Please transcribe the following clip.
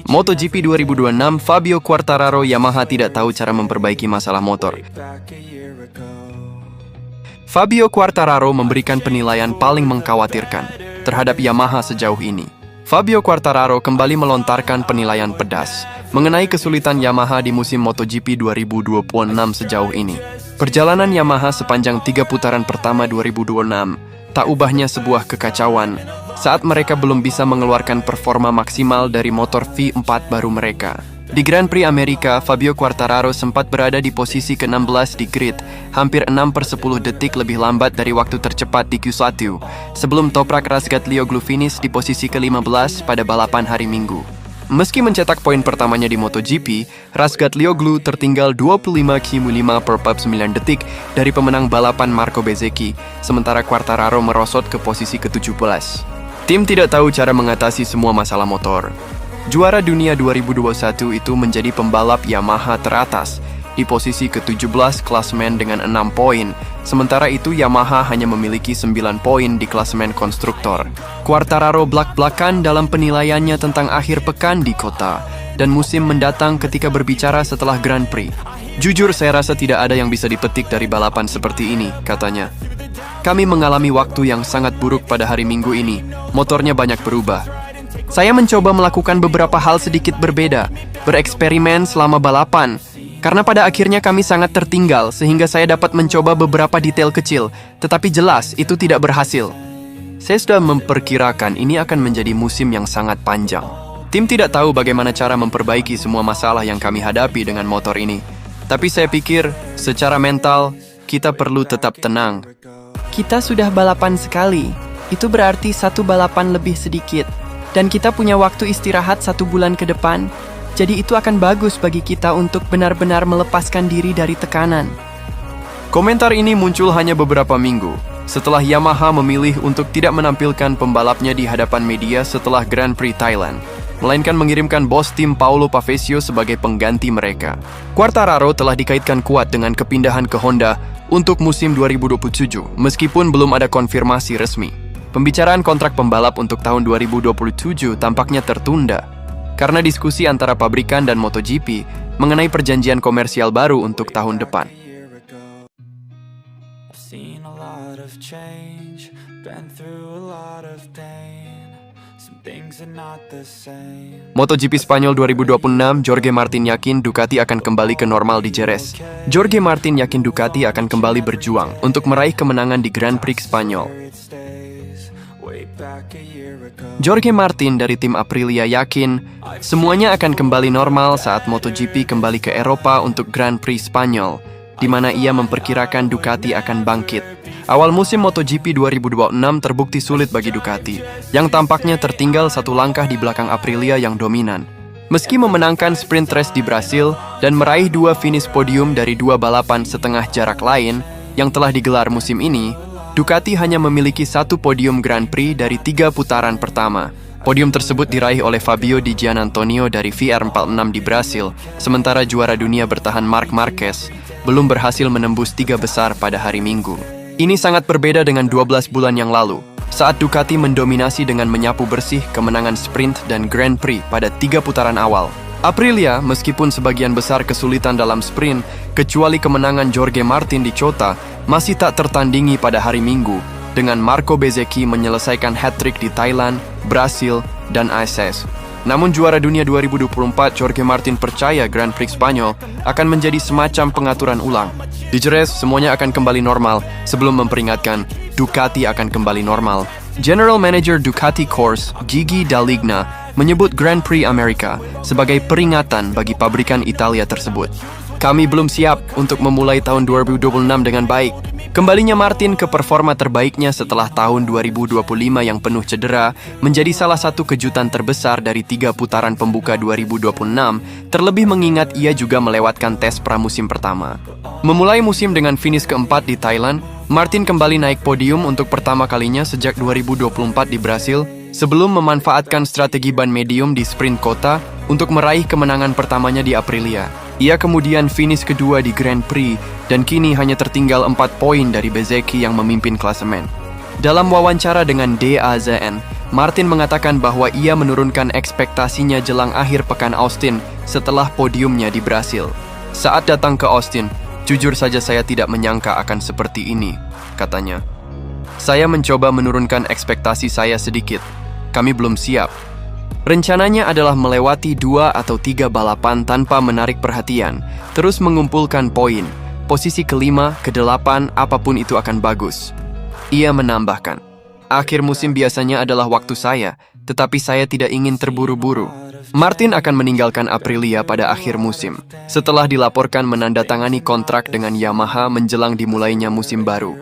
MotoGP 2026, Fabio Quartararo Yamaha tidak tahu cara memperbaiki masalah motor. Fabio Quartararo memberikan penilaian paling mengkhawatirkan terhadap Yamaha sejauh ini. Fabio Quartararo kembali melontarkan penilaian pedas mengenai kesulitan Yamaha di musim MotoGP 2026 sejauh ini. Perjalanan Yamaha sepanjang 3 putaran pertama 2026 tak ubahnya sebuah kekacauan saat mereka belum bisa mengeluarkan performa maksimal dari motor V4 baru mereka. Di Grand Prix Amerika, Fabio Quartararo sempat berada di posisi ke-16 di grid, hampir 6/10 detik lebih lambat dari waktu tercepat di Q1, sebelum toprak Razgatlioglu finish di posisi ke-15 pada balapan hari Minggu. Meski mencetak poin pertamanya di MotoGP, Razgatlioglu tertinggal 25,5 per 9 detik dari pemenang balapan Marco Bezzecchi, sementara Quartararo merosot ke posisi ke-17. Tim tidak tahu cara mengatasi semua masalah motor. Juara dunia 2021 itu menjadi pembalap Yamaha teratas di posisi ke-17 klasemen dengan 6 poin, sementara itu Yamaha hanya memiliki 9 poin di klasemen konstruktor. Quartararo blak-blakan dalam penilaiannya tentang akhir pekan di kota dan musim mendatang ketika berbicara setelah Grand Prix. Jujur, saya rasa tidak ada yang bisa dipetik dari balapan seperti ini, katanya. Kami mengalami waktu yang sangat buruk pada hari Minggu ini, motornya banyak berubah. Saya mencoba melakukan beberapa hal sedikit berbeda, bereksperimen selama balapan, karena pada akhirnya kami sangat tertinggal sehingga saya dapat mencoba beberapa detail kecil, tetapi jelas itu tidak berhasil. Saya sudah memperkirakan ini akan menjadi musim yang sangat panjang. Tim tidak tahu bagaimana cara memperbaiki semua masalah yang kami hadapi dengan motor ini. Tapi saya pikir, secara mental, kita perlu tetap tenang. Kita sudah balapan sekali, itu berarti 1 balapan lebih sedikit. Dan kita punya waktu istirahat 1 bulan ke depan, jadi itu akan bagus bagi kita untuk benar-benar melepaskan diri dari tekanan. Komentar ini muncul hanya beberapa minggu setelah Yamaha memilih untuk tidak menampilkan pembalapnya di hadapan media setelah Grand Prix Thailand, melainkan mengirimkan bos tim Paulo Pavesio sebagai pengganti mereka. Quartararo telah dikaitkan kuat dengan kepindahan ke Honda untuk musim 2027, meskipun belum ada konfirmasi resmi. Pembicaraan kontrak pembalap untuk tahun 2027 tampaknya tertunda karena diskusi antara pabrikan dan MotoGP mengenai perjanjian komersial baru untuk tahun depan. MotoGP Spanyol 2026, Jorge Martin yakin Ducati akan kembali ke normal di Jerez. Jorge Martin yakin Ducati akan kembali berjuang untuk meraih kemenangan di Grand Prix Spanyol. Jorge Martin dari tim Aprilia yakin semuanya akan kembali normal saat MotoGP kembali ke Eropa untuk Grand Prix Spanyol, di mana ia memperkirakan Ducati akan bangkit. Awal musim MotoGP 2026 terbukti sulit bagi Ducati, yang tampaknya tertinggal 1 langkah di belakang Aprilia yang dominan. Meski memenangkan sprint race di Brasil dan meraih 2 finish podium dari 2 balapan setengah jarak lain yang telah digelar musim ini, Ducati hanya memiliki 1 podium Grand Prix dari 3 putaran pertama. Podium tersebut diraih oleh Fabio Di Giannantonio dari VR46 di Brasil, sementara juara dunia bertahan Marc Marquez belum berhasil menembus 3 besar pada hari Minggu. Ini sangat berbeda dengan 12 bulan yang lalu, saat Ducati mendominasi dengan menyapu bersih kemenangan sprint dan Grand Prix pada 3 putaran awal. Aprilia, meskipun sebagian besar kesulitan dalam sprint, kecuali kemenangan Jorge Martin di Chota, masih tak tertandingi pada hari Minggu, dengan Marco Bezzecchi menyelesaikan hat-trick di Thailand, Brasil, dan ASS. Namun juara dunia 2024 Jorge Martin percaya Grand Prix Spanyol akan menjadi semacam pengaturan ulang. Di Jerez, semuanya akan kembali normal sebelum memperingatkan Ducati akan kembali normal. General Manager Ducati Course, Gigi Dalligna, menyebut Grand Prix Amerika sebagai peringatan bagi pabrikan Italia tersebut. Kami belum siap untuk memulai tahun 2026 dengan baik. Kembalinya Martin ke performa terbaiknya setelah tahun 2025 yang penuh cedera menjadi salah satu kejutan terbesar dari 3 putaran pembuka 2026, terlebih mengingat ia juga melewatkan tes pramusim pertama. Memulai musim dengan finish keempat di Thailand, Martin kembali naik podium untuk pertama kalinya sejak 2024 di Brasil, sebelum memanfaatkan strategi ban medium di sprint kota untuk meraih kemenangan pertamanya di Aprilia. Ia kemudian finish kedua di Grand Prix dan kini hanya tertinggal 4 poin dari Bezzecchi yang memimpin klasemen. Dalam wawancara dengan DAZN, Martin mengatakan bahwa ia menurunkan ekspektasinya jelang akhir pekan Austin setelah podiumnya di Brasil. Saat datang ke Austin, jujur saja saya tidak menyangka akan seperti ini, katanya. Saya mencoba menurunkan ekspektasi saya sedikit. Kami belum siap. Rencananya adalah melewati 2 atau 3 balapan tanpa menarik perhatian, terus mengumpulkan poin. Posisi kelima, ke-8, apapun itu akan bagus. Ia menambahkan, akhir musim biasanya adalah waktu saya, tetapi saya tidak ingin terburu-buru. Martin akan meninggalkan Aprilia pada akhir musim, setelah dilaporkan menandatangani kontrak dengan Yamaha menjelang dimulainya musim baru.